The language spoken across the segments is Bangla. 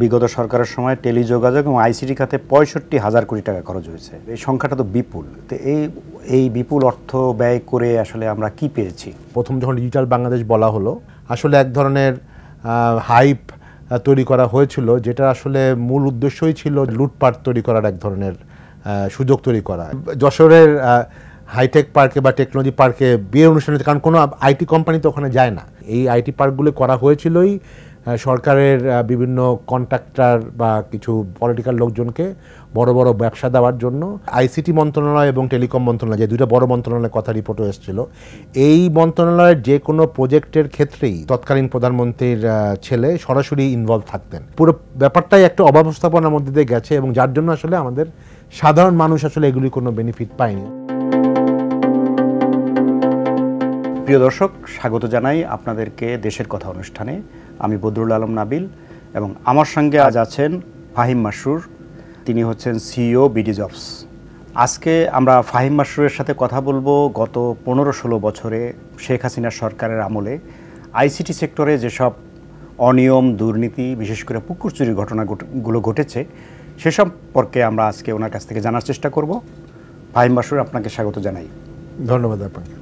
বিগত সরকারের সময় টেলিযোগাযোগ এবং আইসিটি খাতে ৬৫,০০০ কোটি টাকা খরচ হয়েছে। এই সংখ্যাটা তো বিপুল। তো এই বিপুল অর্থ ব্যয় করে আসলে আমরা কি পেয়েছি? প্রথম যখন ডিজিটাল বাংলাদেশ বলা হলো, আসলে এক ধরনের হাইপ তৈরি করা হয়েছিল, যেটা আসলে মূল উদ্দেশ্যই ছিল লুটপাট তৈরি করার এক ধরনের সুযোগ তৈরি করা। যশোরের হাইটেক পার্কে বা টেকনোলজি পার্কে বিয়ের অনুষ্ঠানে, কারণ কোনো আইটি কোম্পানি তো ওখানে যায় না, এই আইটি পার্কগুলো করা হয়েছিলই সরকারের বিভিন্ন কন্ট্রাক্টর বা কিছু পলিটিক্যাল লোকজনকে বড় বড় ব্যবসা দেওয়ার জন্য। আইসিটি মন্ত্রণালয় এবং টেলিকম মন্ত্রণালয়, যে দুইটা বড় মন্ত্রণালয়ের কথা রিপোর্টও এসেছিল, এই মন্ত্রণালয়ের যে কোনো প্রজেক্টের ক্ষেত্রেই তৎকালীন প্রধানমন্ত্রীর ছেলে সরাসরি ইনভলভ থাকতেন। পুরো ব্যাপারটাই একটা অব্যবস্থাপনার মধ্যে দিয়ে গেছে এবং যার জন্য আসলে আমাদের সাধারণ মানুষ আসলে এগুলি কোনো বেনিফিট পায়নি। প্রিয় দর্শক, স্বাগত জানাই আপনাদেরকে দেশের কথা অনুষ্ঠানে। আমি বদরুল আলম নাবিল এবং আমার সঙ্গে আজ আছেন ফাহিম মাসরুর। তিনি হচ্ছেন সিইও বিডি জবস। আজকে আমরা ফাহিম মাসরুরের সাথে কথা বলবো গত 15-16 বছরে শেখ হাসিনার সরকারের আমলে আইসিটি সেক্টরে যেসব অনিয়ম, দুর্নীতি, বিশেষ করে পুকুর চুরির ঘটনাগুলো ঘটেছে সে সম্পর্কে আমরা আজকে ওনার কাছ থেকে জানার চেষ্টা করব। ফাহিম মাসরুর, আপনাকে স্বাগত জানাই। ধন্যবাদ আপনাকে।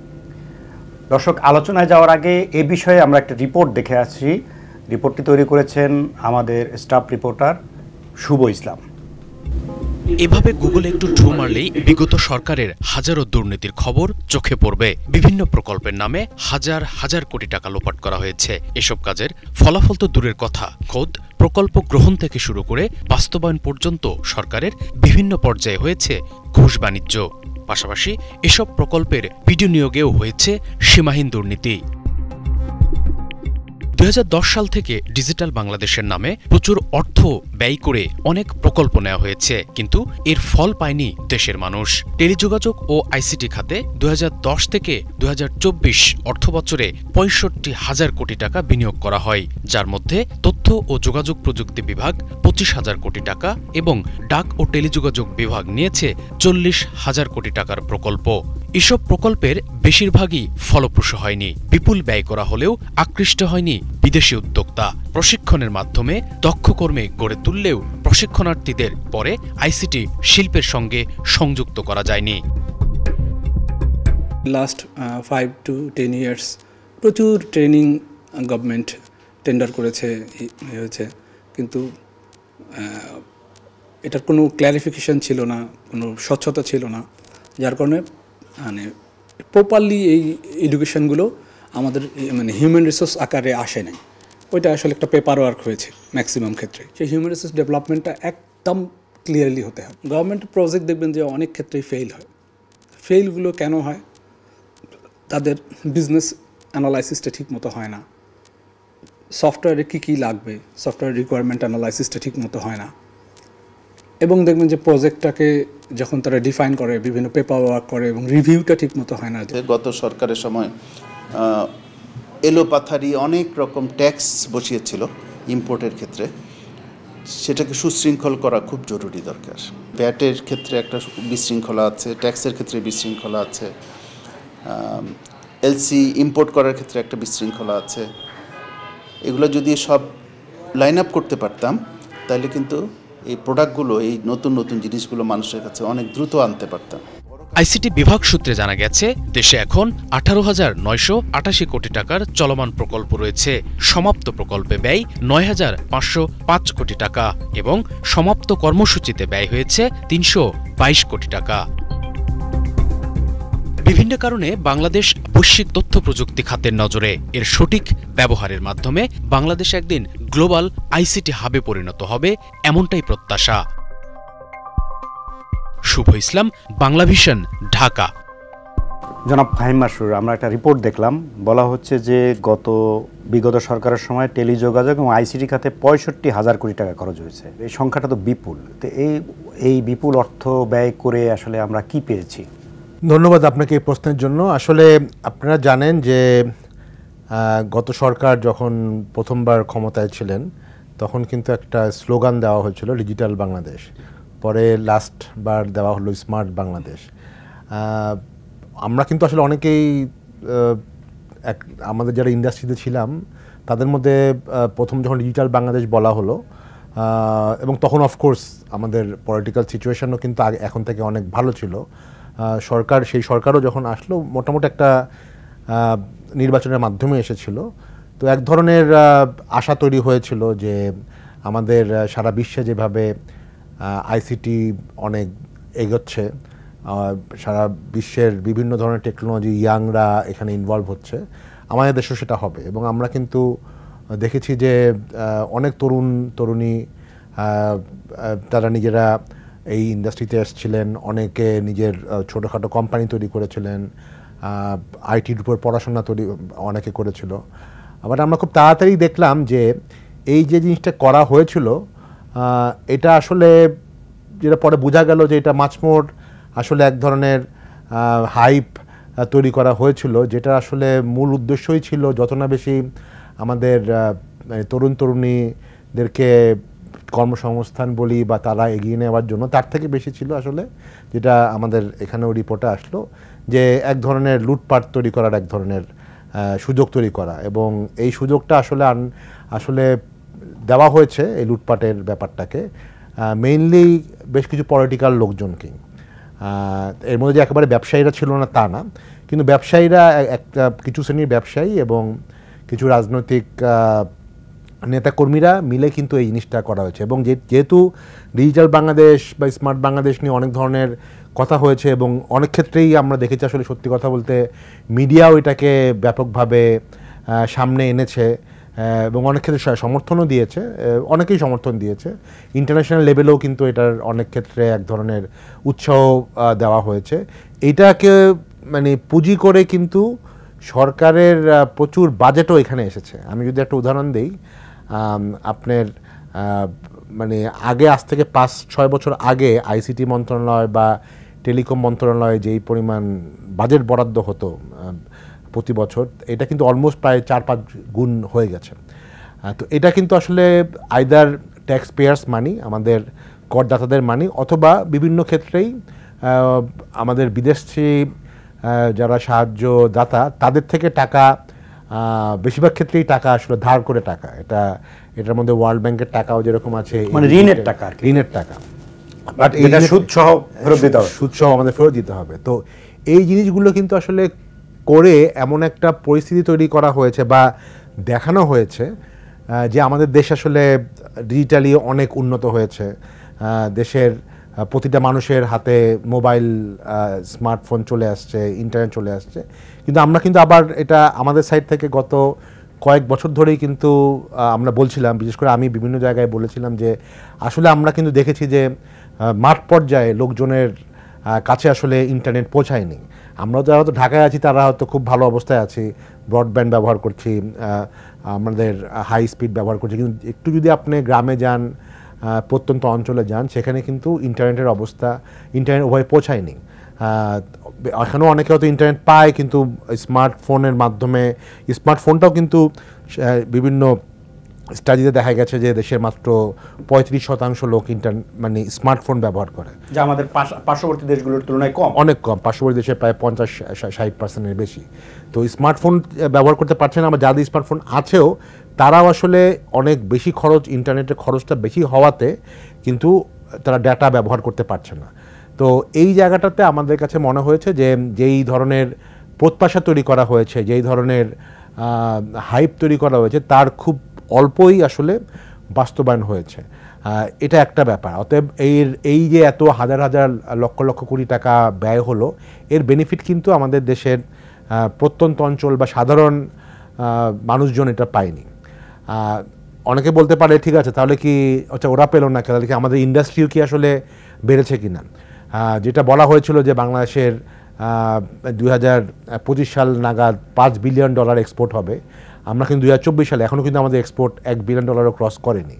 দর্শক, আলোচনায় যাওয়ার আগে এ বিষয়ে আমরা একটা রিপোর্ট দেখে আসছি। রিপোর্টটি তৈরি করেছেন আমাদের স্টাফ রিপোর্টার শুভ ইসলাম। এভাবে গুগলে একটু ঢু মারলেই বিগত সরকারের হাজারো দুর্নীতির খবর চোখে পড়বে। বিভিন্ন প্রকল্পের নামে হাজার হাজার কোটি টাকা লোপাট করা হয়েছে। এসব কাজের ফলাফল তো দূরের কথা, খোদ প্রকল্প গ্রহণ থেকে শুরু করে বাস্তবায়ন পর্যন্ত সরকারের বিভিন্ন পর্যায়ে হয়েছে ঘুষ বাণিজ্য। পাশাপাশি এসব প্রকল্পের বিনিয়োগেও হয়েছে সীমাহীন দুর্নীতি। 2010 সাল থেকে ডিজিটাল বাংলাদেশের নামে প্রচুর অর্থ ব্যয় করে অনেক প্রকল্প নেওয়া হয়েছে, কিন্তু এর ফল পায়নি দেশের মানুষ। টেলিযোগাযোগ ও আইসিটি খাতে 2010 থেকে 2024 অর্থবছরে 65,000 কোটি টাকা বিনিয়োগ করা হয়, যার মধ্যে তথ্য ও যোগাযোগ প্রযুক্তি বিভাগ 25,000 কোটি টাকা এবং ডাক ও টেলিযোগাযোগ বিভাগ নিয়েছে 40,000 কোটি টাকার প্রকল্প। এসব প্রকল্পের বেশিরভাগই ফলপ্রসূ হয়নি। বিপুল ব্যয় করা হলেও আকৃষ্ট হয়নি বিদেশি উদ্যোক্তা। প্রশিক্ষণের মাধ্যমে দক্ষ কর্মী গড়ে তুললেও প্রশিক্ষণার্থীদের পরে আইসিটি শিল্পের সঙ্গে সংযুক্ত করা যায়নি। লাস্ট 5 to 10 ইয়ার্স প্রচুর ট্রেনিং গভর্নমেন্ট টেন্ডার করেছে, হয়েছে, কিন্তু এটার কোনো ক্ল্যারিফিকেশন ছিল না, কোনো স্বচ্ছতা ছিল না, যার কারণে মানে প্রপারলি এই এডুকেশনগুলো আমাদের মানে হিউম্যান রিসোর্স আকারে আসে নাই। ওইটা আসলে একটা পেপার ওয়ার্ক হয়েছে ম্যাক্সিমাম ক্ষেত্রে। সেই হিউম্যান রিসোর্স ডেভেলপমেন্টটা একদম ক্লিয়ারলি হতে হবে। গভর্নমেন্টের প্রজেক্ট দেখবেন যে অনেক ক্ষেত্রেই ফেল হয়। ফেলগুলো কেন হয়? তাদের বিজনেস অ্যানালাইসিসটা ঠিক মতো হয় না, সফটওয়্যারে কী লাগবে সফটওয়্যার রিকোয়ারমেন্ট অ্যানালাইসিসটা ঠিক মতো হয় না, এবং দেখবেন যে প্রজেক্টটাকে যখন তারা ডিফাইন করে বিভিন্ন পেপার ওয়ার্ক করে এবং রিভিউটা ঠিক মতো হয় না। গত সরকারের সময় এলোপাথারি অনেক রকম ট্যাক্স বসিয়েছিল ইম্পোর্টের ক্ষেত্রে, সেটাকে সুশৃঙ্খল করা খুব জরুরি দরকার। ভ্যাটের ক্ষেত্রে একটা বিশৃঙ্খলা আছে, ট্যাক্সের ক্ষেত্রে বিশৃঙ্খলা আছে, এলসি ইম্পোর্ট করার ক্ষেত্রে একটা বিশৃঙ্খলা আছে। এগুলো যদি সব লাইন আপ করতে পারতাম তাহলে কিন্তু এই প্রোডাক্টগুলো, এই নতুন নতুন জিনিসগুলো মানুষের কাছে অনেক দ্রুত আনতে পারতাম। আইসিটি বিভাগ সূত্রে জানা গেছে, দেশে এখন 18,988 কোটি টাকার চলমান প্রকল্প রয়েছে। সমাপ্ত প্রকল্পে ব্যয় 9,505 কোটি টাকা এবং সমাপ্ত কর্মসূচিতে ব্যয় হয়েছে 322 কোটি টাকা। বিভিন্ন কারণে বাংলাদেশ বৈশ্বিক তথ্য প্রযুক্তি খাতের নজরে। এর সঠিক ব্যবহারের মাধ্যমে বাংলাদেশ একদিন গ্লোবাল আইসিটি হাবে পরিণত হবে, এমনটাই প্রত্যাশা। শুভ ইসলাম, বাংলাভিশন, ঢাকা। জনাব ফাহিম মাসরুর, আমরা একটা রিপোর্ট দেখলাম, বলা হচ্ছে যে বিগত সরকারের সময় টেলিযোগাযোগ এবং আইসিটি খাতে 65,000 কোটি টাকা খরচ হয়েছে। এই সংখ্যাটা তো বিপুল। তো এই বিপুল অর্থ ব্যয় করে আসলে আমরা কি পেয়েছি? ধন্যবাদ আপনাকে এই প্রশ্নের জন্য। আসলে আপনারা জানেন যে গত সরকার যখন প্রথমবার ক্ষমতায় ছিলেন তখন কিন্তু একটা স্লোগান দেওয়া হয়েছিল ডিজিটাল বাংলাদেশ, পরে লাস্টবার দেওয়া হলো স্মার্ট বাংলাদেশ। আমরা কিন্তু আসলে অনেকেই আমাদের যারা ইন্ডাস্ট্রিতে ছিলাম তাদের মধ্যে প্রথম যখন ডিজিটাল বাংলাদেশ বলা হলো এবং তখন অফকোর্স আমাদের পলিটিক্যাল সিচুয়েশনও কিন্তু এখন থেকে অনেক ভালো ছিল। সেই সরকারও যখন আসলো মোটামুটি একটা নির্বাচনের মাধ্যমে এসেছিল, তো এক ধরনের আশা তৈরি হয়েছিল যে আমাদের সারা বিশ্বে যেভাবে আইসিটি অনেক এগোচ্ছে, সারা বিশ্বের বিভিন্ন ধরনের টেকনোলজি ইয়াংরা এখানে ইনভলভ হচ্ছে, আমাদের দেশেও সেটা হবে। এবং আমরা কিন্তু দেখেছি যে অনেক তরুণী তারা নিজেরা এই ইন্ডাস্ট্রিতে এসেছিলেন, অনেকে নিজের ছোটোখাটো কোম্পানি তৈরি করেছিলেন, আইটির উপর পড়াশোনা অনেকে করেছিল। আবার আমরা খুব তাড়াতাড়ি দেখলাম যে এই যে জিনিসটা করা হয়েছিল এটা আসলে যেটা পরে বোঝা গেল যে এটা মাচমোর আসলে এক ধরনের হাইপ তৈরি করা হয়েছিল, যেটা আসলে মূল উদ্দেশ্যই ছিল যত না বেশি আমাদের তরুণীদেরকে কর্মসংস্থান বলি বা তারা এগিয়ে নেওয়ার জন্য, তার থেকে বেশি ছিল আসলে যেটা আমাদের এখানেও রিপোর্টে আসলো যে এক ধরনের লুটপাট তৈরি করার এক ধরনের সুযোগ তৈরি করা। এবং এই সুযোগটা আসলে দেওয়া হয়েছে এই লুটপাটের ব্যাপারটাকে মেইনলি বেশ কিছু পলিটিক্যাল লোকজনকেই। এর মধ্যে যে একেবারে ব্যবসায়ীরা ছিল না তা না, কিন্তু ব্যবসায়ীরা কিছু শ্রেণীর ব্যবসায়ী এবং কিছু রাজনৈতিক নেতাকর্মীরা মিলে কিন্তু এই জিনিসটা করা হয়েছে। এবং যেহেতু ডিজিটাল বাংলাদেশ বা স্মার্ট বাংলাদেশ নিয়ে অনেক ধরনের কথা হয়েছে এবং অনেক ক্ষেত্রেই আমরা দেখেছি আসলে সত্যি কথা বলতে মিডিয়াও এটাকে ব্যাপকভাবে সামনে এনেছে এবং অনেক ক্ষেত্রে সমর্থনও দিয়েছে, অনেকেই সমর্থন দিয়েছে। ইন্টারন্যাশনাল লেভেলেও কিন্তু এটার অনেক ক্ষেত্রে এক ধরনের উৎসাহ দেওয়া হয়েছে। এইটাকে মানে পুঁজি করে কিন্তু সরকারের প্রচুর বাজেটও এখানে এসেছে। আমি যদি একটা উদাহরণ দিই, আপনার মানে আজ থেকে 5-6 বছর আগে আইসিটি মন্ত্রণালয় বা টেলিকম মন্ত্রণালয়ে যেই পরিমাণ বাজেট বরাদ্দ হতো প্রতি বছর, এটা কিন্তু অলমোস্ট প্রায় 4-5 গুণ হয়ে গেছে। তো এটা কিন্তু আসলে আইদার ট্যাক্স পেয়ার্স মানি, আমাদের করদাতাদের মানি, অথবা বিভিন্ন ক্ষেত্রেই আমাদের বিদেশি যারা সাহায্যদাতা তাদের থেকে টাকা, বেশিরভাগ ক্ষেত্রেই টাকা আসলে ধার করে টাকা। এটার মধ্যে ওয়ার্ল্ড ব্যাংকের টাকাও যেরকম আছে, মানে ঋণের টাকা, বাট এটা সুদ সহ আমাদের ফেরত দিতে হবে। তো এই জিনিসগুলো কিন্তু আসলে করে এমন একটা পরিস্থিতি তৈরি করা হয়েছে বা দেখানো হয়েছে যে আমাদের দেশ আসলে ডিজিটালি অনেক উন্নত হয়েছে। দেশের প্রতিটা মানুষের হাতে মোবাইল, স্মার্টফোন চলে আসছে, ইন্টারনেট চলে আসছে। কিন্তু আমরা কিন্তু আবার এটা আমাদের সাইড থেকে গত কয়েক বছর ধরেই কিন্তু আমরা বলছিলাম, বিশেষ করে আমি বিভিন্ন জায়গায় বলেছিলাম যে আসলে আমরা কিন্তু দেখেছি যে মাঠ পর্যায়ে লোকজনের কাছে আসলে ইন্টারনেট পৌঁছায়নি। আমরা যারা হয়তো ঢাকায় আছি তারা হয়তো খুব ভালো অবস্থায় আছি, ব্রডব্যান্ড ব্যবহার করছি, আমাদের হাই স্পিড ব্যবহার করছি। কিন্তু একটু যদি আপনি গ্রামে যান, প্রত্যন্ত অঞ্চলে যান, সেখানে কিন্তু ইন্টারনেটের ওভাবে পৌঁছায়নি। এখনও অনেকে হয়তো ইন্টারনেট পায়, কিন্তু স্মার্টফোনের মাধ্যমে, স্মার্টফোনটাও কিন্তু বিভিন্ন স্টাডিতে দেখা গেছে যে দেশের মাত্র 35% লোক মানে স্মার্টফোন ব্যবহার করে, যা আমাদের পার্শ্ববর্তী দেশগুলোর তুলনায় অনেক কম। পার্শ্ববর্তী দেশে প্রায় 50-60%-এর বেশি। তো স্মার্টফোন ব্যবহার করতে পারছে না। আবার যাদের স্মার্টফোন আছেও তারাও আসলে অনেক বেশি খরচ, ইন্টারনেটের খরচটা বেশি হওয়াতে কিন্তু তারা ডাটা ব্যবহার করতে পারছে না। তো এই জায়গাটাতে আমাদের কাছে মনে হয়েছে যে যেই ধরনের প্রত্যাশা তৈরি করা হয়েছে, যেই ধরনের হাইপ তৈরি করা হয়েছে, তার খুব অল্পই আসলে বাস্তবায়ন হয়েছে। এটা একটা ব্যাপার। অতএব এই যে এত হাজার হাজার লক্ষ লক্ষ কোটি টাকা ব্যয় হলো, এর বেনিফিট কিন্তু আমাদের দেশের প্রত্যন্ত অঞ্চল বা সাধারণ মানুষজন এটা পায়নি। অনেকে বলতে পারে ঠিক আছে, তাহলে কি আচ্ছা ওরা পেল না, তাহলে কি আমাদের ইন্ডাস্ট্রিও কি আসলে বেড়েছে কিনা? যেটা বলা হয়েছিল যে বাংলাদেশের 2025 সাল নাগাদ $5 বিলিয়ন এক্সপোর্ট হবে, আমরা কিন্তু 2024 সালে এখনও কিন্তু আমাদের এক্সপোর্ট $1 বিলিয়ন ক্রস করেনি।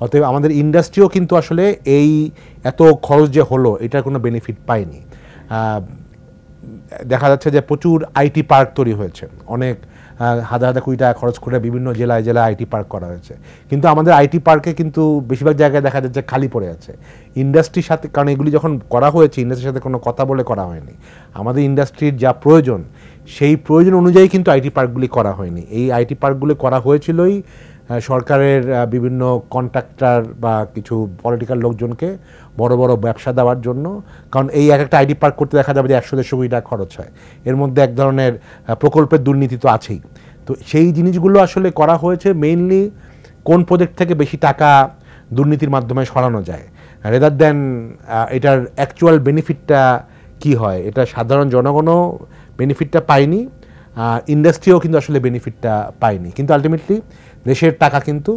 অতএব আমাদের ইন্ডাস্ট্রিও কিন্তু আসলে এই এত খরচ যে হলো এটার কোনো বেনিফিট পায়নি। দেখা যাচ্ছে যে প্রচুর আইটি পার্ক তৈরি হয়েছে, অনেক হাজার হাজার কোটি টাকা খরচ করে বিভিন্ন জেলায় জেলায় আইটি পার্ক করা হয়েছে, কিন্তু আমাদের আইটি পার্কে কিন্তু বেশিরভাগ জায়গায় দেখা যাচ্ছে খালি পড়ে আছে ইন্ডাস্ট্রির সাথে। কারণ এগুলি যখন করা হয়েছে ইন্ডাস্ট্রির সাথে কোনো কথা বলে করা হয়নি। আমাদের ইন্ডাস্ট্রির যা প্রয়োজন সেই প্রয়োজন অনুযায়ী কিন্তু আইটি পার্কগুলি করা হয়নি। এই আইটি পার্কগুলি করা হয়েছিলই সরকারের বিভিন্ন কন্ট্রাক্টর বা কিছু পলিটিক্যাল লোকজনকে বড় বড় ব্যবসা দেওয়ার জন্য। কারণ এই একটা আইটি পার্ক করতে দেখা যাবে যে 100-150 কোটি টাকা খরচ হয়, এর মধ্যে এক ধরনের প্রকল্পের দুর্নীতি তো আছেই। তো সেই জিনিসগুলো আসলে করা হয়েছে মেইনলি কোন প্রজেক্ট থেকে বেশি টাকা দুর্নীতির মাধ্যমে সরানো যায়, রেদার দেন এটার অ্যাকচুয়াল বেনিফিটটা কি হয়। এটা সাধারণ জনগণও বেনিফিটটা পায়নি, ইন্ডাস্ট্রিও কিন্তু আসলে বেনিফিটটা পায়নি, কিন্তু আলটিমেটলি দেশের টাকা কিন্তু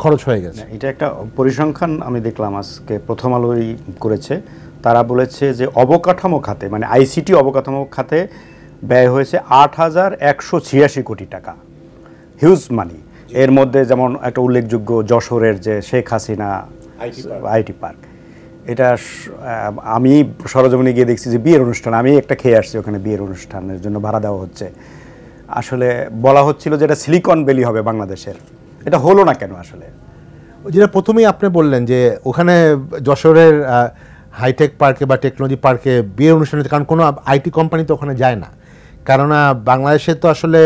খরচ হয়ে গেছে। এটা একটা পরিসংখ্যান আমি দেখলাম আজকে প্রথম আলোই করেছে, তারা বলেছে যে অবকাঠামো খাতে মানে আইসিটি অবকাঠামো খাতে ব্যয় হয়েছে 8,186 কোটি টাকা, হিউজ মানি। এর মধ্যে যেমন একটা উল্লেখযোগ্য যশোরের যে শেখ হাসিনা আইটি পার্ক, এটা আমি সরজমিনে গিয়ে দেখছি যে বিয়ের অনুষ্ঠান, আমি একটা খেয়ে আসছি ওখানে, বিয়ের অনুষ্ঠানের জন্য ভাড়া দেওয়া হচ্ছে। আসলে বলা হচ্ছিল যে এটা সিলিকন ভ্যালি হবে বাংলাদেশের, এটা হলো না কেন আসলে? যেটা প্রথমেই আপনি বললেন যে ওখানে যশোরের হাইটেক পার্কে বা টেকনোলজি পার্কে বিয়ের অনুষ্ঠান হচ্ছে, কারণ কোনো আইটি কোম্পানি তো ওখানে যায় না। কেননা বাংলাদেশে তো আসলে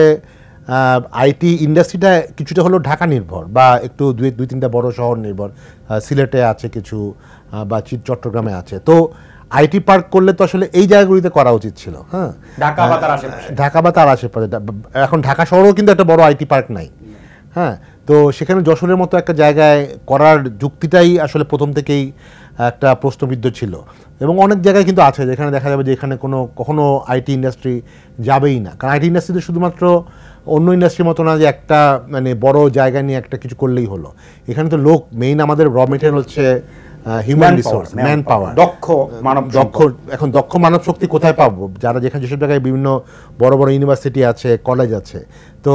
আইটি ইন্ডাস্ট্রিটা কিছুটা হলো ঢাকা নির্ভর বা একটু দুই তিনটা বড় শহর নির্ভর, সিলেটে আছে কিছু বা চট্টগ্রামে আছে। তো আইটি পার্ক করলে তো আসলে এই জায়গাগুলিতে করা উচিত ছিল। হ্যাঁ, ঢাকা বা তার আশেপাশে। এখন ঢাকা শহরেও কিন্তু একটা বড় আইটি পার্ক নাই। হ্যাঁ, তো সেখানে যশোরের মতো একটা জায়গায় করার যুক্তিটাই আসলে প্রথম থেকেই একটা প্রশ্নবিদ্ধ ছিল, এবং অনেক জায়গায় কিন্তু আছে যেখানে দেখা যাবে যে এখানে কখনো আইটি ইন্ডাস্ট্রি যাবেই না। কারণ আইটি ইন্ডাস্ট্রিতে শুধুমাত্র অন্য ইন্ডাস্ট্রির মতো না যে একটা মানে বড় জায়গা নিয়ে একটা কিছু করলেই হলো। এখানে তো লোক মেইন, আমাদের র মেটেরিয়াল হচ্ছে হিউম্যান রিসোর্স, ম্যান পাওয়ার, এখন দক্ষ মানব শক্তি কোথায় পাবো? যারা যেসব জায়গায় বিভিন্ন বড় বড় ইউনিভার্সিটি আছে, কলেজ আছে, তো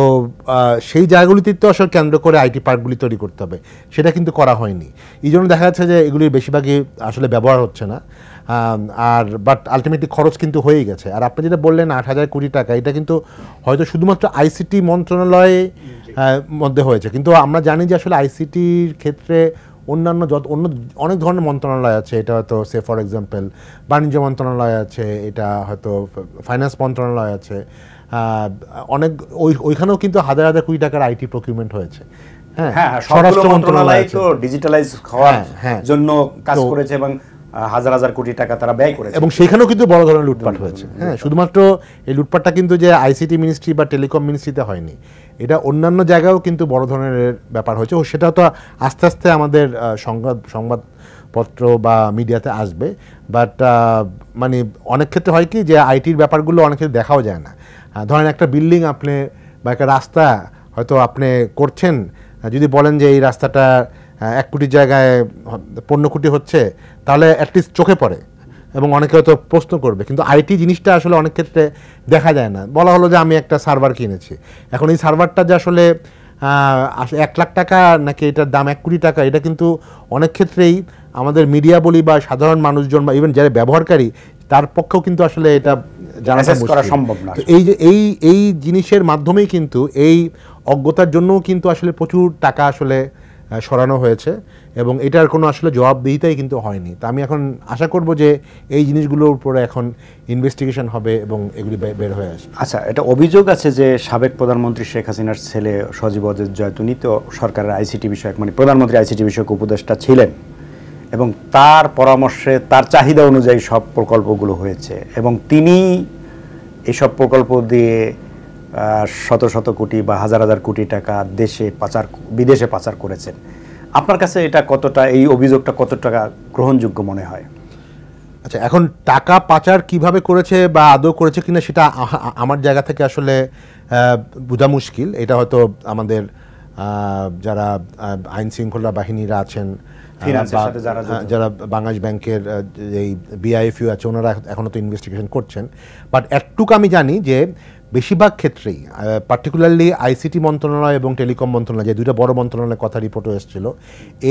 সেই জায়গাগুলিতে তো আসলে কেন্দ্র করে আইটি পার্কগুলি তৈরি করতে হবে, সেটা কিন্তু করা হয়নি। এই জন্য দেখা যাচ্ছে যে এগুলির বেশিরভাগই আসলে ব্যবহার হচ্ছে না। আর বাট আলটিমেটলি খরচ কিন্তু হয়েই গেছে। আর আপনি যেটা বললেন 8,000 কোটি টাকা, এটা কিন্তু হয়তো শুধুমাত্র আইসিটি মন্ত্রণালয়ে মধ্যে হয়েছে, কিন্তু আমরা জানি যে আসলে আইসিটির ক্ষেত্রে অন্যান্য অনেক ধরনের মন্ত্রণালয় আছে। এটা হয়তো সে ফর এক্সাম্পল বাণিজ্য মন্ত্রণালয় আছে, এটা হয়তো ফাইন্যান্স মন্ত্রণালয় আছে, অনেক ওইখানেও কিন্তু হাজার হাজার কোটি টাকার আইটি প্রকিউরমেন্ট হয়েছে। হ্যাঁ, স্বরাষ্ট্র মন্ত্রণালয় তো ডিজিটালাইজ হওয়ার জন্য কাজ করেছে এবং হাজার হাজার কোটি টাকা তারা ব্যয় করেছে, এবং সেখানেও কিন্তু বড় ধরনের লুটপাট হয়েছে। হ্যাঁ, শুধুমাত্র এই লুটপাটটা কিন্তু যে আইসিটি মিনিস্ট্রি বা টেলিকম মিনিস্ট্রিতে হয়নি, এটা অন্যান্য জায়গায়ও কিন্তু বড় ধরনের ব্যাপার হয়েছে। ও সেটা তো আস্তে আস্তে আমাদের সংবাদপত্র বা মিডিয়াতে আসবে। বাট মানে অনেক ক্ষেত্রে হয় কি যে আইটির ব্যাপারগুলো অনেক ক্ষেত্রে দেখাও যায় না। ধরেন একটা বিল্ডিং আপনি বা একটা রাস্তা হয়তো আপনি করছেন, যদি বলেন যে এই রাস্তাটা 1 কোটির জায়গায় 15 কোটি হচ্ছে, তাহলে অ্যাটলিস্ট চোখে পড়ে এবং অনেকে হয়তো প্রশ্ন করবে। কিন্তু আইটি জিনিসটা আসলে অনেক ক্ষেত্রে দেখা যায় না। বলা হলো যে আমি একটা সার্ভার কিনেছি, এখন এই সার্ভারটা যে আসলে 1 লাখ টাকা নাকি এটার দাম 1 কোটি টাকা, এটা কিন্তু অনেক ক্ষেত্রেই আমাদের মিডিয়া বলি বা সাধারণ মানুষজন বা ইভেন যারা ব্যবহারকারী তার পক্ষেও কিন্তু আসলে এটা জানা সম্ভব না। এই যে এই জিনিসের মাধ্যমেই কিন্তু এই অজ্ঞতার জন্যও কিন্তু আসলে প্রচুর টাকা আসলে সরানো হয়েছে, এবং এটার কোনো আসলে জবাবদিহিতাই কিন্তু হয়নি। তা আমি এখন আশা করব যে এই জিনিসগুলোর উপরে এখন ইনভেস্টিগেশন হবে এবং এগুলি বের হয়ে আসবে। আচ্ছা, এটা অভিযোগ আছে যে সাবেক প্রধানমন্ত্রী শেখ হাসিনার ছেলে সজীব ওয়াজেদ জয়তুনি তো সরকারের আইসিটি বিষয়ক মানে প্রধানমন্ত্রী আইসিটি বিষয়ক উপদেষ্টা ছিলেন, এবং তার পরামর্শে তার চাহিদা অনুযায়ী সব প্রকল্পগুলো হয়েছে, এবং তিনি এইসব প্রকল্প দিয়ে শত শত কোটি বা হাজার হাজার কোটি টাকা বিদেশে পাচার করেছেন। আপনার কাছে এটা কতটা, এই অভিযোগটা কত টাকা গ্রহণযোগ্য মনে হয়? আচ্ছা, এখন টাকা পাচার কিভাবে করেছে বা আদৌ করেছে কিনা সেটা আমার জায়গা থেকে আসলে বোঝা মুশকিল। এটা হয়তো আমাদের যারা আইন শৃঙ্খলা বাহিনীরা আছেন, যারা বাংলাদেশ ব্যাংকের এই বিআইএফইউ আছে, ওনারা এখনও তো ইনভেস্টিগেশন করছেন। বাট একটুকু আমি জানি যে বেশিরভাগ ক্ষেত্রেই পার্টিকুলারলি আইসিটি মন্ত্রণালয় এবং টেলিকম মন্ত্রণালয়, যে দুইটা বড় মন্ত্রণালয়ের কথা রিপোর্টও এসেছিল,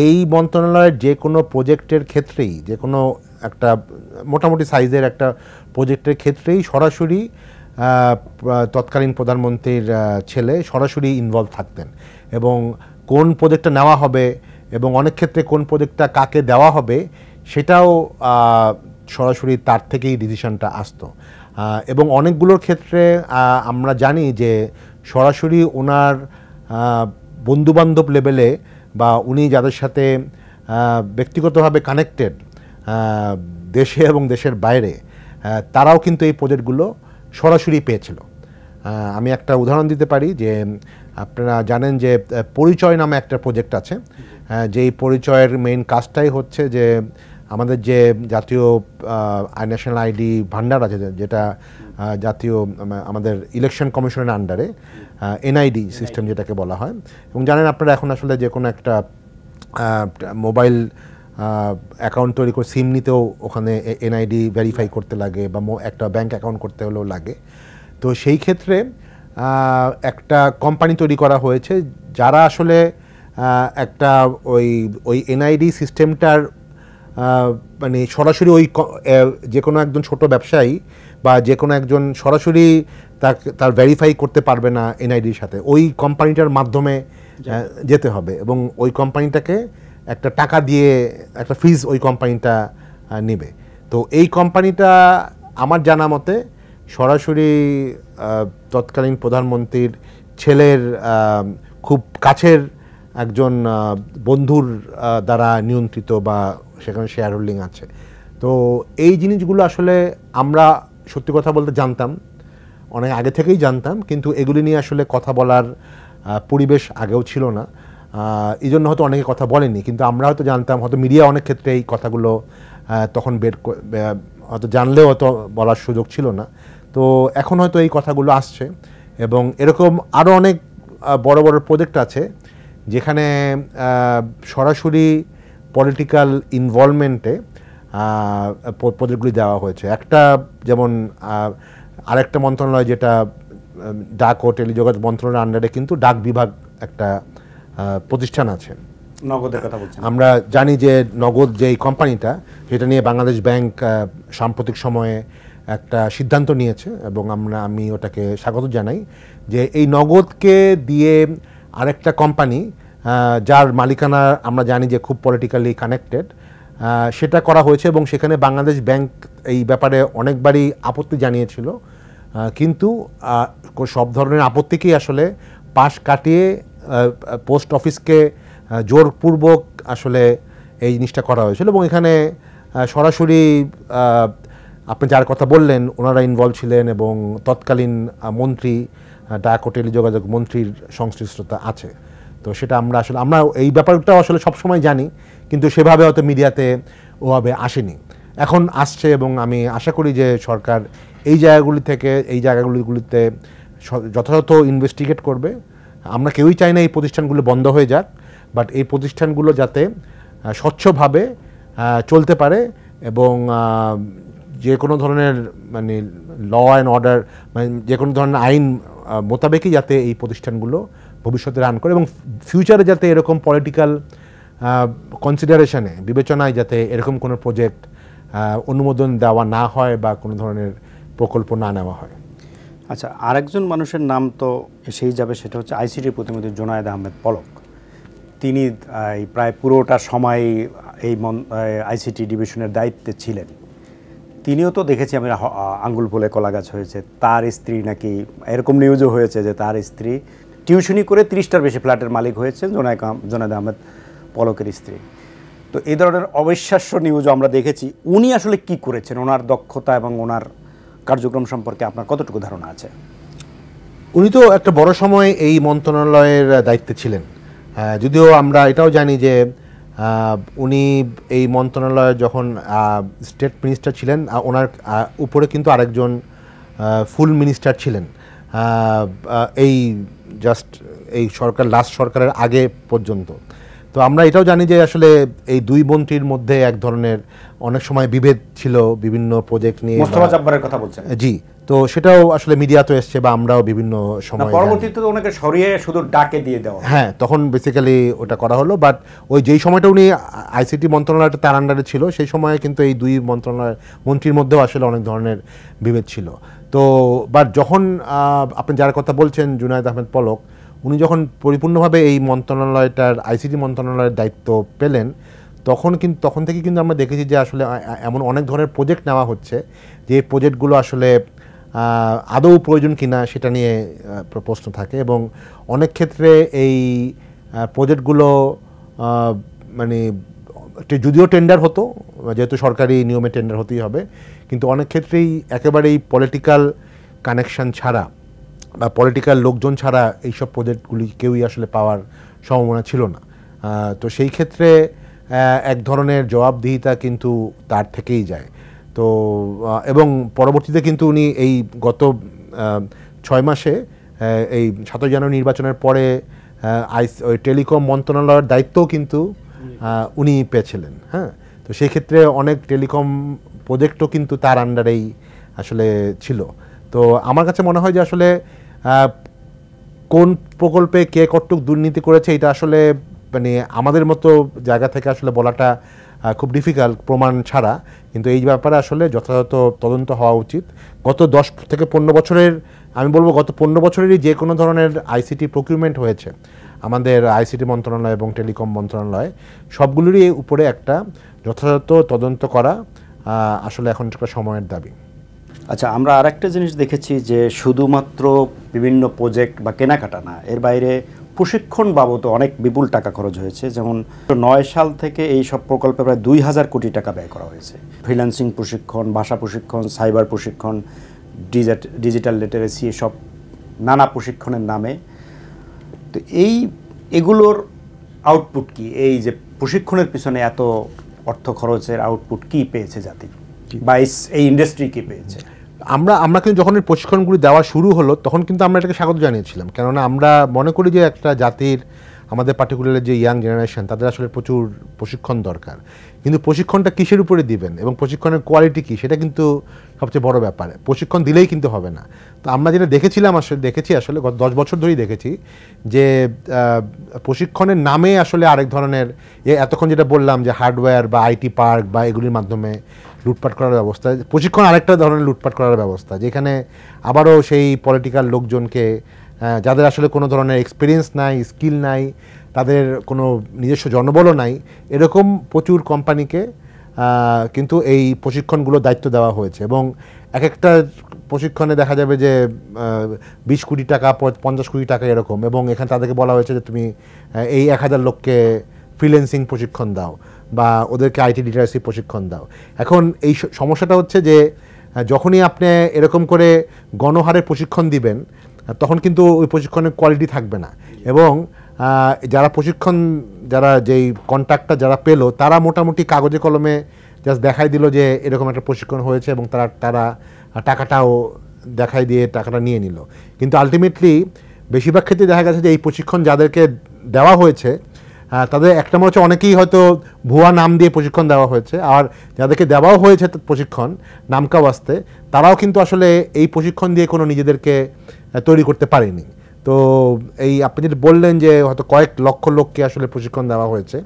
এই মন্ত্রণালয়ের যে কোনো প্রজেক্টের ক্ষেত্রেই, যে কোনো একটা মোটামুটি সাইজের একটা প্রজেক্টের ক্ষেত্রেই সরাসরি তৎকালীন প্রধানমন্ত্রীর ছেলে সরাসরি ইনভলভ থাকতেন, এবং কোন প্রজেক্টটা নেওয়া হবে এবং অনেক ক্ষেত্রে কোন প্রজেক্টটা কাকে দেওয়া হবে সেটাও সরাসরি তার থেকেই ডিসিশনটা আসতো। এবং অনেকগুলোর ক্ষেত্রে আমরা জানি যে সরাসরি ওনার বন্ধুবান্ধব লেভেলে বা উনি যাদের সাথে ব্যক্তিগতভাবে কানেক্টেড দেশে এবং দেশের বাইরে, তারাও কিন্তু এই প্রজেক্টগুলো সরাসরি পেয়েছিল। আমি একটা উদাহরণ দিতে পারি যে আপনারা জানেন যে পরিচয় নামে একটা প্রজেক্ট আছে, যেই পরিচয়ের মেইন কাজটাই হচ্ছে যে আমাদের যে জাতীয় ন্যাশনাল আইডি ভান্ডার আছে, যেটা জাতীয় আমাদের ইলেকশন কমিশনের আন্ডারে এনআইডি সিস্টেম যেটাকে বলা হয়, এবং জানেন আপনারা এখন আসলে যে কোনো একটা মোবাইল অ্যাকাউন্ট তৈরি করে সিম নিতেও ওখানে এনআইডি ভেরিফাই করতে লাগে, বা একটা ব্যাংক অ্যাকাউন্ট করতে হলেও লাগে। তো সেই ক্ষেত্রে একটা কোম্পানি তৈরি করা হয়েছে যারা আসলে একটা ওই এনআইডি সিস্টেমটার মানে সরাসরি ওই যে কোনো একজন ছোট ব্যবসায়ী বা যে কোনো একজন সরাসরি তার ভেরিফাই করতে পারবে না এনআইডির সাথে, ওই কোম্পানিটার মাধ্যমে যেতে হবে, এবং ওই কোম্পানিটাকে একটা টাকা দিয়ে একটা ফিজ ওই কোম্পানিটা নেবে। তো এই কোম্পানিটা আমার জানা মতে সরাসরি তৎকালীন প্রধানমন্ত্রীর ছেলের খুব কাছের একজন বন্ধুর দ্বারা নিয়ন্ত্রিত, বা সেখানে শেয়ার হোল্ডিং আছে। তো এই জিনিসগুলো আসলে আমরা সত্যি কথা বলতে জানতাম, অনেক আগে থেকেই জানতাম, কিন্তু এগুলি নিয়ে আসলে কথা বলার পরিবেশ আগেও ছিল না। এই জন্য হয়তো অনেকে কথা বলেনি, কিন্তু আমরা হয়তো জানতাম, হয়তো মিডিয়া অনেক ক্ষেত্রে এই কথাগুলো তখন হয়তো জানলেও হয়তো বলার সুযোগ ছিল না। তো এখন হয়তো এই কথাগুলো আসছে, এবং এরকম আরও অনেক বড় বড় প্রজেক্ট আছে যেখানে সরাসরি পলিটিক্যাল ইনভলভমেন্টে প্রজেক্টগুলি দেওয়া হয়েছে। একটা যেমন আরেকটা মন্ত্রণালয় যেটা ডাক ও টেলিযোগাযোগ মন্ত্রণালয়ের আন্ডারে কিন্তু ডাক বিভাগ একটা প্রতিষ্ঠান আছে। নগদের কথা বলছেন। আমরা জানি যে নগদ যে কোম্পানিটা, সেটা নিয়ে বাংলাদেশ ব্যাংক সাম্প্রতিক সময়ে একটা সিদ্ধান্ত নিয়েছে, এবং আমি ওটাকে স্বাগত জানাই যে এই নগদকে দিয়ে আরেকটা কোম্পানি যার মালিকানা আমরা জানি যে খুব পলিটিক্যালি কানেক্টেড, সেটা করা হয়েছে, এবং সেখানে বাংলাদেশ ব্যাংক এই ব্যাপারে অনেকবারই আপত্তি জানিয়েছিল, কিন্তু সব ধরনের আপত্তিকেই আসলে পাশ কাটিয়ে পোস্ট অফিসকে জোরপূর্বক আসলে এই জিনিসটা করা হয়েছিল, এবং এখানে সরাসরি আপনি যার কথা বললেন ওনারা ইনভলভ ছিলেন, এবং তৎকালীন মন্ত্রী ডাক ও টেলিযোগাযোগ মন্ত্রীর সংশ্লিষ্টতা আছে। তো সেটা আমরা এই ব্যাপারটাও আসলে সবসময় জানি, কিন্তু সেভাবে হয়তো মিডিয়াতে ওভাবে আসেনি, এখন আসছে, এবং আমি আশা করি যে সরকার এই জায়গাগুলিতে যথাযথ ইনভেস্টিগেট করবে। আমরা কেউই চাই না এই প্রতিষ্ঠানগুলো বন্ধ হয়ে যাক, বাট এই প্রতিষ্ঠানগুলো যাতে স্বচ্ছভাবে চলতে পারে, এবং যে কোনো ধরনের মানে ল অ্যান্ড অর্ডার, মানে যে কোনো ধরনের আইন মোতাবেকই যাতে এই প্রতিষ্ঠানগুলো ভবিষ্যতে রান করে, এবং ফিউচারে যাতে এরকম পলিটিক্যাল কনসিডারেশনে বিবেচনায় যাতে এরকম কোনো প্রজেক্ট অনুমোদন দেওয়া না হয় বা কোনো ধরনের প্রকল্প না নেওয়া হয়। আচ্ছা, আরেকজন মানুষের নাম তো এসেই যাবে, সেটা হচ্ছে আইসিটি প্রতিমন্ত্রী জুনায়েদ আহমেদ পলক। তিনি প্রায় পুরোটা সময় এই আইসিটি ডিভিশনের দায়িত্বে ছিলেন। তিনিও তো দেখেছি আমি আঙ্গুল ফুলে কলা গাছ হয়েছে, তার স্ত্রী নাকি এরকম নিউজও হয়েছে যে তার স্ত্রী টিউশনি করে 30টার বেশি ফ্ল্যাটের মালিক হয়েছেন জুনায়েদ আহমেদ পলকের স্ত্রী। তো এই ধরনের অবিশ্বাস্য নিউজও আমরা দেখেছি। উনি আসলে কি করেছেন, ওনার দক্ষতা এবং ওনার কার্যক্রম সম্পর্কে আপনার কতটুকু ধারণা আছে? উনি তো একটা বড় সময় এই মন্ত্রণালয়ের দায়িত্বে ছিলেন, যদিও আমরা এটাও জানি যে উনি এই মন্ত্রণালয়ে যখন স্টেট মিনিস্টার ছিলেন, ওনার উপরে কিন্তু আরেকজন ফুল মিনিস্টার ছিলেন এই লাস্ট সরকারের আগে পর্যন্ত। তো আমরা এটাও জানি যে আসলে এই দুই মন্ত্রীর মধ্যে এক ধরনের অনেক সময় বিভেদ ছিল বিভিন্ন প্রজেক্ট নিয়ে। মোস্তফা জব্বারের কথা বলছেন? জি, তো সেটাও আসলে মিডিয়াতে এসছে, বা আমরাও বিভিন্ন সময় পরবর্তীতে ওনাকে সরিয়ে শুধু ডাকে দিয়ে দেওয়া। হ্যাঁ, তখন বেসিক্যালি ওটা করা হলো, বাট ওই যেই সময়টা উনি আইসিটি মন্ত্রণালয়টা তার আন্ডারে ছিল, সেই সময়ে কিন্তু এই দুই মন্ত্রীর মধ্যেও আসলে অনেক ধরনের বিভেদ ছিল। তো বাট যখন আপনি যার কথা বলছেন জুনায়েদ আহমেদ পলক, উনি যখন পরিপূর্ণভাবে এই মন্ত্রণালয়টার আইসিটি মন্ত্রণালয়ের দায়িত্ব পেলেন, তখন থেকে কিন্তু আমরা দেখেছি যে আসলে এমন অনেক ধরনের প্রজেক্ট নেওয়া হচ্ছে যে প্রজেক্টগুলো আসলে আদৌ প্রয়োজন কিনা সেটা নিয়ে প্রশ্ন থাকে, এবং অনেক ক্ষেত্রে এই প্রজেক্টগুলো মানে যদিও টেন্ডার হতো, যেহেতু সরকারি নিয়মে টেন্ডার হতেই হবে, কিন্তু অনেক ক্ষেত্রেই একেবারেই পলিটিক্যাল কানেকশন ছাড়া বা পলিটিক্যাল লোকজন ছাড়া এইসব প্রজেক্টগুলি কেউই আসলে পাওয়ার সম্ভাবনা ছিল না। তো সেই ক্ষেত্রে এক ধরনের জবাবদিহিতা কিন্তু তার থেকেই যায়। তো এবং পরবর্তীতে কিন্তু উনি এই গত 6 মাসে এই 7 জানুয়ারি নির্বাচনের পরে ওই টেলিকম মন্ত্রণালয়ের দায়িত্বও কিন্তু উনি পেয়েছিলেন। হ্যাঁ, তো সেই ক্ষেত্রে অনেক টেলিকম প্রজেক্টও কিন্তু তার আন্ডারেই আসলে ছিল। তো আমার কাছে মনে হয় যে আসলে কোন প্রকল্পে কে কতটুক দুর্নীতি করেছে এটা আসলে মানে আমাদের মতো জায়গা থেকে আসলে বলাটা খুব ডিফিকাল্ট প্রমাণ ছাড়া, কিন্তু এই ব্যাপারে আসলে যথাযথ তদন্ত হওয়া উচিত। গত 10 থেকে 15 বছরের, আমি বলবো গত 15 বছরেরই যে কোনো ধরনের আইসিটি প্রকিউরমেন্ট হয়েছে আমাদের আইসিটি মন্ত্রণালয় এবং টেলিকম মন্ত্রণালয়, সবগুলোরই উপরে একটা যথাযথ তদন্ত করা আসলে এখন একটা সময়ের দাবি। আচ্ছা, আমরা আরেকটা জিনিস দেখেছি যে শুধুমাত্র বিভিন্ন প্রজেক্ট বা কেনাকাটা না, এর বাইরে প্রশিক্ষণ বাবদ অনেক বিপুল টাকা খরচ হয়েছে। যেমন 9 সাল থেকে এই সব প্রকল্পে প্রায় 2000 কোটি টাকা ব্যয় করা হয়েছে। ফ্রিল্যান্সিং প্রশিক্ষণ, ভাষা প্রশিক্ষণ, সাইবার প্রশিক্ষণ, ডিজিটাল লিটারেসি, সব নানা প্রশিক্ষণের নামে। তো এগুলোর আউটপুট কি? এই যে প্রশিক্ষণের পিছনে এত অর্থ খরচের আউটপুট কি পেয়েছে জাতি বা এই ইন্ডাস্ট্রি কি পেয়েছে? আমরা কিন্তু যখন এই প্রশিক্ষণগুলি দেওয়া শুরু হলো তখন কিন্তু আমরা এটাকে স্বাগত জানিয়েছিলাম, কেননা আমরা মনে করি যে একটা জাতির, আমাদের পার্টিকুলারলি যে ইয়াং জেনারেশন, তাদের আসলে প্রচুর প্রশিক্ষণ দরকার। কিন্তু প্রশিক্ষণটা কিসের উপরে দিবেন এবং প্রশিক্ষণের কোয়ালিটি কী, সেটা কিন্তু সবচেয়ে বড় ব্যাপার। প্রশিক্ষণ দিলেই কিন্তু হবে না। তো আমরা যেটা দেখেছি আসলে গত 10 বছর ধরেই দেখেছি যে প্রশিক্ষণের নামে আসলে আরেক ধরনের, এতক্ষণ যেটা বললাম যে হার্ডওয়্যার বা আইটি পার্ক বা এগুলির মাধ্যমে লুটপাট করার ব্যবস্থা, প্রশিক্ষণ আরেকটা ধরনের লুটপাট করার ব্যবস্থা, যেখানে আবারও সেই পলিটিক্যাল লোকজনকে, যাদের আসলে কোনো ধরনের এক্সপিরিয়েন্স নাই, স্কিল নাই, তাদের কোনো নিজস্ব জনবলও নাই, এরকম প্রচুর কোম্পানিকে কিন্তু এই প্রশিক্ষণগুলো দায়িত্ব দেওয়া হয়েছে। এবং এক একটা প্রশিক্ষণে দেখা যাবে যে 20 কোটি টাকা, 50 কোটি টাকা এরকম, এবং এখানে তাদেরকে বলা হয়েছে যে তুমি এই 1000 লোককে ফ্রিল্যান্সিং প্রশিক্ষণ দাও বা ওদেরকে আইটি লিটারেসি প্রশিক্ষণ দাও। এখন এই সমস্যাটা হচ্ছে যে যখনই আপনি এরকম করে গণহারে প্রশিক্ষণ দিবেন, তখন কিন্তু ওই প্রশিক্ষণের কোয়ালিটি থাকবে না। এবং যারা যেই কন্ট্রাক্টটা যারা পেলো, তারা মোটামুটি কাগজে কলমে জাস্ট দেখাই দিল যে এরকম একটা প্রশিক্ষণ হয়েছে, এবং তারা টাকাটাও দেখাই দিয়ে টাকাটা নিয়ে নিল। কিন্তু আলটিমেটলি বেশিরভাগ ক্ষেত্রে দেখা গেছে যে এই প্রশিক্ষণ যাদেরকে দেওয়া হয়েছে তাদের একটা মনে হচ্ছে অনেকেই হয়তো ভুয়া নাম দিয়ে প্রশিক্ষণ দেওয়া হয়েছে, আর যাদেরকে দেওয়াও হয়েছে প্রশিক্ষণ নামকা ওয়াস্তে, তারাও কিন্তু আসলে এই প্রশিক্ষণ দিয়ে কোনো নিজেদেরকে তৈরি করতে পারেনি। তো এই আপনি যেটা বললেন যে হয়তো কয়েক লক্ষ লোককে আসলে প্রশিক্ষণ দেওয়া হয়েছে,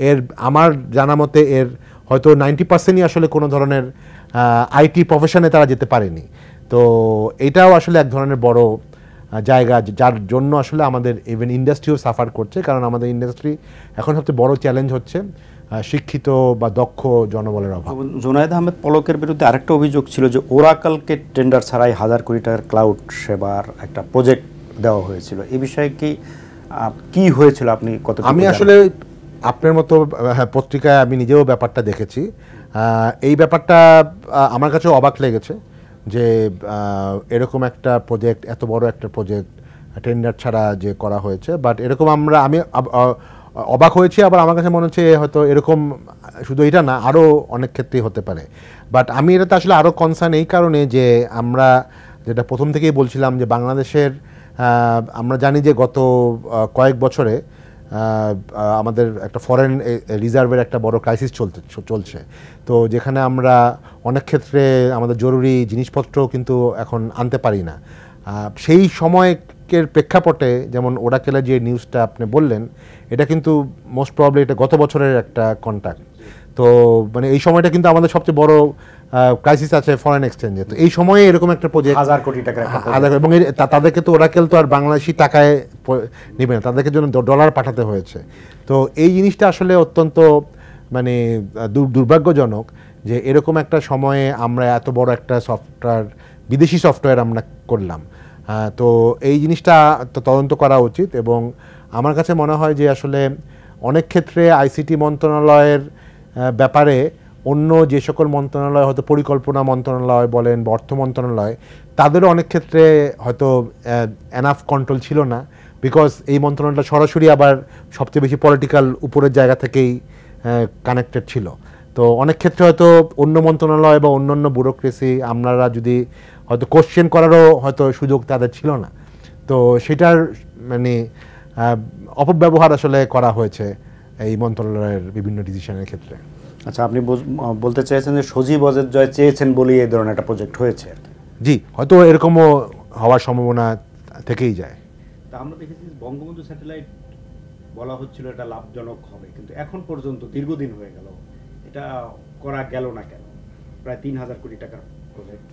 এর আমার জানা মতে এর হয়তো 90%ই আসলে কোনো ধরনের আইটি প্রফেশনে তারা যেতে পারেনি। তো এটাও আসলে এক ধরনের বড় জায়গা, যার জন্য আসলে আমাদের ইভেন ইন্ডাস্ট্রিও সাফার করছে। কারণ আমাদের ইন্ডাস্ট্রি এখন সবচেয়ে বড় চ্যালেঞ্জ হচ্ছে শিক্ষিত বা দক্ষ জনবলের অভাব। জুনায়েদ আহমেদ পলকের বিরুদ্ধে আরেকটা অভিযোগ ছিল যে ওরাকলকে টেন্ডার ছাড়াই 1000 কোটি টাকার ক্লাউড সেবার একটা প্রজেক্ট দেওয়া হয়েছিল। এই বিষয়ে কি হয়েছিল আপনি কত? আমি আসলে আপনার মতো পত্রিকায় আমি নিজেও ব্যাপারটা দেখেছি। এই ব্যাপারটা আমার কাছে অবাক লেগেছে যে এরকম একটা প্রজেক্ট, এত বড় একটা প্রজেক্ট টেন্ডার ছাড়া যে করা হয়েছে। বাট এরকম আমি অবাক হয়েছি, আবার আমার কাছে মনে হচ্ছে হয়তো এরকম শুধু এটা না, আরও অনেক ক্ষেত্রেই হতে পারে। বাট আমি এটাতে আসলে আরও কনসার্ন এই কারণে যে আমরা যেটা প্রথম থেকেই বলছিলাম যে বাংলাদেশের, আমরা জানি যে গত কয়েক বছরে আমাদের একটা ফরেন রিজার্ভের একটা বড় ক্রাইসিস চলছে। তো যেখানে আমরা অনেক ক্ষেত্রে আমাদের জরুরি জিনিসপত্র কিন্তু এখন আনতে পারি না। সেই সময়ের প্রেক্ষাপটে যেমন ওরাকেলের যে নিউজটা আপনি বললেন, এটা কিন্তু মোস্ট প্রবাবলি এটা গত বছরের একটা কন্ট্যাক্ট। তো মানে এই সময়টা কিন্তু আমাদের সবচেয়ে বড় ক্রাইসিস আছে ফরেন এক্সচেঞ্জে। তো এই সময়ে এরকম একটা প্রজেক্ট 1000 কোটি টাকা, এবং তাদেরকে তো ওরাকেল তো আর বাংলাদেশি টাকায় নেবে না, তাদেরকে জন্য ডলার পাঠাতে হয়েছে। তো এই জিনিসটা আসলে অত্যন্ত মানে দুর্ভাগ্যজনক যে এরকম একটা সময়ে আমরা এত বড় একটা সফটওয়্যার, বিদেশি সফটওয়্যার আমরা করলাম। তো এই জিনিসটা তো তদন্ত করা উচিত এবং আমার কাছে মনে হয় যে আসলে অনেক ক্ষেত্রে আইসিটি মন্ত্রণালয়ের ব্যাপারে অন্য যে সকল মন্ত্রণালয় হয়তো পরিকল্পনা মন্ত্রণালয় বলেন বা অর্থ মন্ত্রণালয় তাদেরও অনেক ক্ষেত্রে হয়তো এনাফ কন্ট্রোল ছিল না, বিকজ এই মন্ত্রণালয়টা সরাসরি আবার সবচেয়ে বেশি পলিটিক্যাল উপরের জায়গা থেকেই কানেক্টেড ছিল। তো অনেক ক্ষেত্রে হয়তো অন্য মন্ত্রণালয় বা অন্যান্য ব্যুরোক্রেসি আপনারা যদি হয়তো কোশ্চেন করারও হয়তো সুযোগ তাদের ছিল না, তো সেটার মানে অপব্যবহার আসলে করা হয়েছে এই মন্ত্রণালয়ের বিভিন্ন ডিসিশনের ক্ষেত্রে। আচ্ছা, আপনি বলতে চাইছেন যে সজীব অজের জয় চেয়েছেন বলেই এই ধরনের একটা প্রজেক্ট হয়েছে আর কি? জি, হয়তো এরকমও হওয়ার সম্ভাবনা থেকেই যায়। তা আমরা দেখেছি বঙ্গবন্ধু স্যাটেলাইট বলা হচ্ছিল এটা লাভজনক হবে, কিন্তু এখন পর্যন্ত দীর্ঘদিন হয়ে গেল, এটা করা গেল না কেন? প্রায় 3000 কোটি টাকার প্রজেক্ট।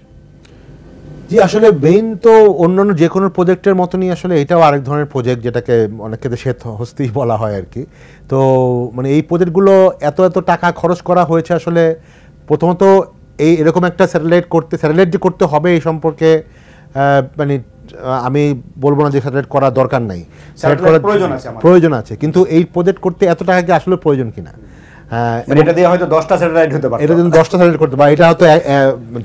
জি, আসলে মেইন তো অন্যান্য যে কোনো প্রজেক্টের মতনই আসলে এটাও আরেক ধরনের প্রজেক্ট, যেটাকে অনেক ক্ষেত্রে শ্বেত হস্তি বলা হয় আর কি। তো মানে এই প্রজেক্টগুলো এত টাকা খরচ করা হয়েছে আসলে প্রথমত এরকম একটা স্যাটেলাইট যে করতে হবে এই সম্পর্কে মানে আমি বলবো না যে স্যাটেলাইট করার দরকার নাই, প্রয়োজন আছে, কিন্তু এই প্রজেক্ট করতে এত টাকা কি আসলে প্রয়োজন কিনা? এটা দিয়ে হয়তো 10টা স্যাটেলাইট হতে পারে, এটা যদি 10টা স্যাটেলাইট করতে পারে, এটা হয়তো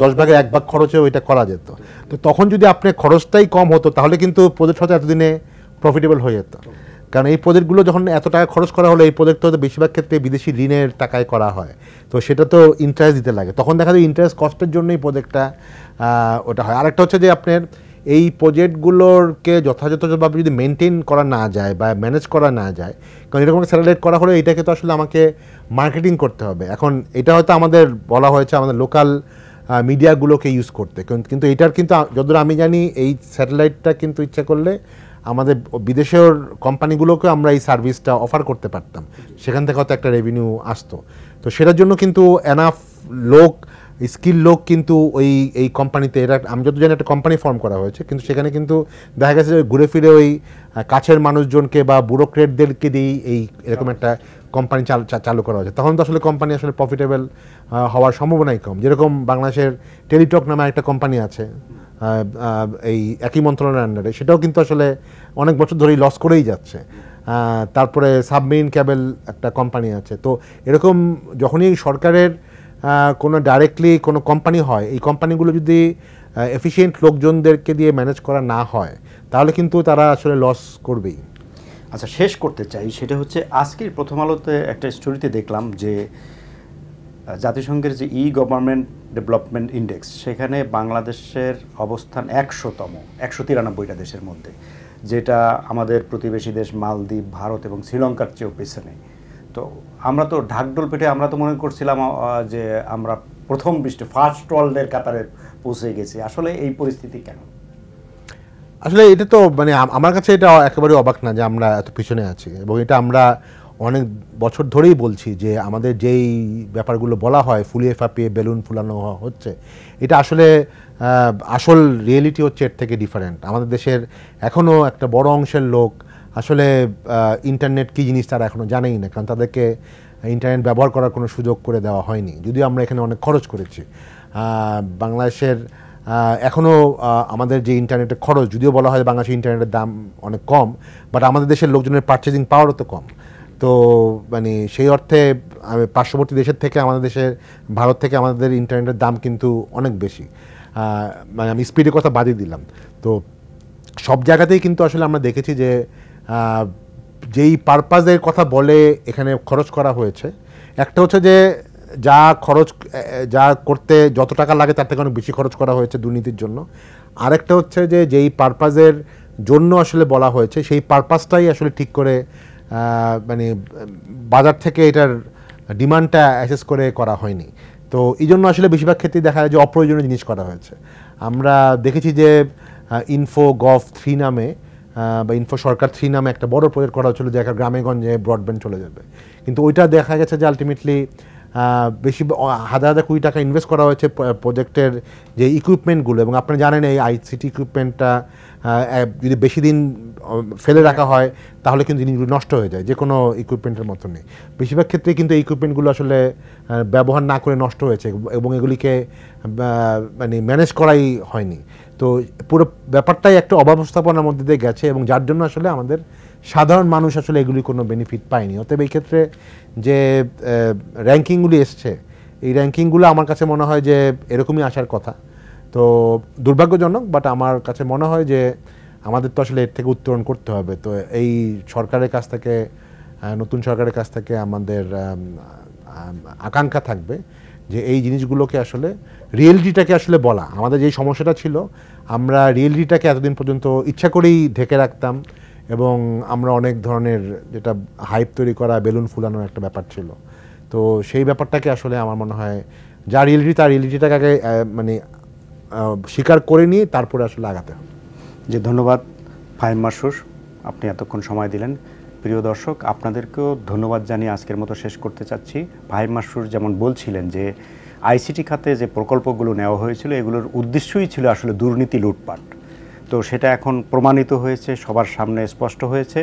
10 ভাগের 1 ভাগ খরচেও এটা করা যেত। তো তখন যদি আপনার খরচটাই কম হতো তাহলে কিন্তু প্রজেক্ট হয়তো এতদিনে প্রফিটেবল হয়ে যেত। কারণ এই প্রজেক্টগুলো যখন এত টাকা খরচ করা হলো, এই প্রজেক্ট হয়তো বেশিরভাগ ক্ষেত্রে বিদেশি ঋণের টাকায় করা হয়, তো সেটা তো ইন্টারেস্ট দিতে লাগে, তখন দেখা যায় ইন্টারেস্ট কস্টের জন্যই প্রজেক্টটা ওটা হয়। আরেকটা হচ্ছে যে আপনার এই প্রজেক্টগুলোরকে যথাযথভাবে যদি মেনটেন করা না যায় বা ম্যানেজ করা না যায়, কারণ এরকম একটা স্যাটেলাইট করা হলে এটাকে তো আসলে আমাকে মার্কেটিং করতে হবে। এখন এটা হয়তো আমাদের বলা হয়েছে আমাদের লোকাল মিডিয়াগুলোকে ইউজ করতে, কিন্তু এটার কিন্তু যতদূর আমি জানি এই স্যাটেলাইটটা কিন্তু ইচ্ছা করলে আমাদের বিদেশের কোম্পানিগুলোকে আমরা এই সার্ভিসটা অফার করতে পারতাম, সেখান থেকে হয়তো একটা রেভিনিউ আসতো। তো সেটার জন্য কিন্তু এনাফ স্কিল লোক কিন্তু এই কোম্পানিতে, এরা আমি যত জানি একটা কোম্পানি ফর্ম করা হয়েছে, কিন্তু সেখানে কিন্তু দেখা গেছে যে ঘুরে ফিরে ওই কাছের মানুষজনকে বা ব্যুরোক্রেটদেরকে দিয়েই এরকম একটা কোম্পানি চালু করা হয়েছে। তখন তো আসলে কোম্পানি আসলে প্রফিটেবল হওয়ার সম্ভাবনাই কম। যেরকম বাংলাদেশের টেলিটক নামে একটা কোম্পানি আছে এই একই মন্ত্রণালয়ের আন্ডারে, সেটাও কিন্তু আসলে অনেক বছর ধরেই লস করেই যাচ্ছে। তারপরে সাবমেরিন ক্যাবেল একটা কোম্পানি আছে। তো এরকম যখনই সরকারের কোনো ডাইরেক্টলি কোনো কোম্পানি হয়, এই কোম্পানিগুলো যদি এফিশিয়েন্ট লোকজনদেরকে দিয়ে ম্যানেজ করা না হয় তাহলে কিন্তু তারা আসলে লস করবেই। আচ্ছা, শেষ করতে চাই, সেটা হচ্ছে আজকের প্রথম আলোতে একটা স্টোরিতে দেখলাম যে জাতিসংঘের যে গভর্নমেন্ট ডেভেলপমেন্ট ইন্ডেক্স, সেখানে বাংলাদেশের অবস্থান 100তম, 193টা দেশের মধ্যে, যেটা আমাদের প্রতিবেশী দেশ মালদ্বীপ, ভারত এবং শ্রীলঙ্কার চেয়েও পেছনে। তো আমরা তো ঢাকঢোল পেটে আমরা তো মনে করছিলাম যে আমরা প্রথম পৃষ্ঠে ফার্স্ট ওয়ার্ল্ডের কাতারে পৌঁছে গেছি। আসলে এই পরিস্থিতি কেন? আসলে এটা তো মানে আমার কাছে এটা একেবারে অবাক না যে আমরা এত পিছনে আছি, এবং এটা আমরা অনেক বছর ধরেই বলছি যে আমাদের যেই ব্যাপারগুলো বলা হয় ফুলিয়ে ফাঁপিয়ে বেলুন ফুলানো হচ্ছে, এটা আসলে আসল রিয়েলিটি হচ্ছে এর থেকে ডিফারেন্ট। আমাদের দেশের এখনও একটা বড় অংশের লোক আসলে ইন্টারনেট কী জিনিস তারা এখনও জানেই না, কারণ তাদেরকে ইন্টারনেট ব্যবহার করার কোনো সুযোগ করে দেওয়া হয়নি, যদিও আমরা এখানে অনেক খরচ করেছি। বাংলাদেশের এখনও আমাদের যে ইন্টারনেটের খরচ, যদিও বলা হয় বাংলাদেশের ইন্টারনেটের দাম অনেক কম, বাট আমাদের দেশের লোকজনের পারচেজিং পাওয়ারও তো কম। তো মানে সেই অর্থে পার্শ্ববর্তী দেশের থেকে আমাদের দেশের ভারত থেকে আমাদের ইন্টারনেটের দাম কিন্তু অনেক বেশি। মানে আমি স্পিডের কথা বাদই দিলাম। তো সব জায়গাতেই কিন্তু আসলে আমরা দেখেছি যে যেই পারপাজের কথা বলে এখানে খরচ করা হয়েছে, একটা হচ্ছে যে যা করতে যত টাকা লাগে তার থেকে অনেক বেশি খরচ করা হয়েছে দুর্নীতির জন্য। আরেকটা হচ্ছে যে যেই পারপাজের জন্য আসলে বলা হয়েছে সেই পারপাসটাই আসলে ঠিক করে মানে বাজার থেকে এটার ডিমান্ডটা অ্যাসেস করে করা হয়নি। তো এই জন্য আসলে বেশিরভাগ ক্ষেত্রেই দেখা যায় যে অপ্রয়োজনীয় জিনিস করা হয়েছে। আমরা দেখেছি যে InfoGov3 নামে বা ইনফো সরকার 3 নামে একটা বড় প্রজেক্ট করা হচ্ছিল, যে একটা গ্রামে গঞ্জে ব্রডব্যান্ড চলে যাবে, কিন্তু ওইটা দেখা গেছে যে আলটিমেটলি বেশি হাজার হাজার কোটি টাকা ইনভেস্ট করা হয়েছে প্রজেক্টের যে ইকুইপমেন্টগুলো, এবং আপনারা জানেন এই আইসিটি ইকুইপমেন্টটা যদি বেশি দিন ফেলে রাখা হয় তাহলে কিন্তু জিনিসগুলো নষ্ট হয়ে যায়, যে কোনো ইকুইপমেন্টের মতো নেই। বেশিরভাগ ক্ষেত্রে কিন্তু এই ইকুইপমেন্টগুলো আসলে ব্যবহার না করে নষ্ট হয়েছে এবং এগুলিকে মানে ম্যানেজ করাই হয়নি। তো পুরো ব্যাপারটাই একটা অব্যবস্থাপনার মধ্যে দিয়ে গেছে, এবং যার জন্য আসলে আমাদের সাধারণ মানুষ আসলে এগুলি কোনো বেনিফিট পায়নি। অতএব এই ক্ষেত্রে যে র্যাঙ্কিংগুলি এসছে, এই র্যাঙ্কিংগুলো আমার কাছে মনে হয় যে এরকমই আসার কথা। তো দুর্ভাগ্যজনক, বাট আমার কাছে মনে হয় যে আমাদের তো আসলে এর থেকে উত্তরণ করতে হবে। তো এই সরকারের কাছ থেকে, নতুন সরকারের কাছ থেকে আমাদের আকাঙ্ক্ষা থাকবে যে এই জিনিসগুলোকে আসলে রিয়েলিটিটাকে আসলে বলা। আমাদের যেই সমস্যাটা ছিল, আমরা রিয়েলিটিটাকে এতদিন পর্যন্ত ইচ্ছা করেই ঢেকে রাখতাম, এবং আমরা অনেক ধরনের যেটা হাইপ তৈরি করা, বেলুন ফুলানোর একটা ব্যাপার ছিল। তো সেই ব্যাপারটাকে আসলে আমার মনে হয় যা রিয়েলিটি, তার রিয়েলিটিটাকে আগে মানে স্বীকার করে নিয়ে তারপরে আসলে আগাতে হবে। যে ধন্যবাদ ফাহিম মাসরুর, আপনি এতক্ষণ সময় দিলেন। প্রিয় দর্শক, আপনাদেরকেও ধন্যবাদ জানিয়ে আজকের মতো শেষ করতে চাচ্ছি। ফাহিম মাসরুর যেমন বলছিলেন যে আইসিটি খাতে যে প্রকল্পগুলো নেওয়া হয়েছিল, এগুলোর উদ্দেশ্যই ছিল আসলে দুর্নীতি, লুটপাট। তো সেটা এখন প্রমাণিত হয়েছে, সবার সামনে স্পষ্ট হয়েছে।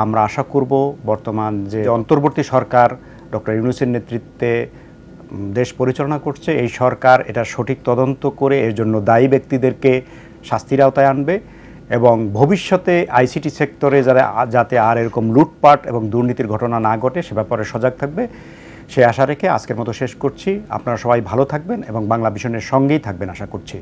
আমরা আশা করব বর্তমান যে অন্তর্বর্তী সরকার ডক্টর ইউনূসের নেতৃত্বে দেশ পরিচালনা করছে, এই সরকার এটা সঠিক তদন্ত করে এর জন্য দায়ী ব্যক্তিদেরকে শাস্তির আওতায় আনবে, এবং ভবিষ্যতে আইসিটি সেক্টরে যাতে আর এরকম লুটপাট এবং দুর্নীতির ঘটনা না ঘটে সে ব্যাপারে সজাগ থাকবে, সে আশা রেখে আজকের মতো শেষ করছি। আপনারা সবাই ভালো থাকবেন এবং বাংলা ভিশনের সঙ্গেই থাকবেন আশা করছি।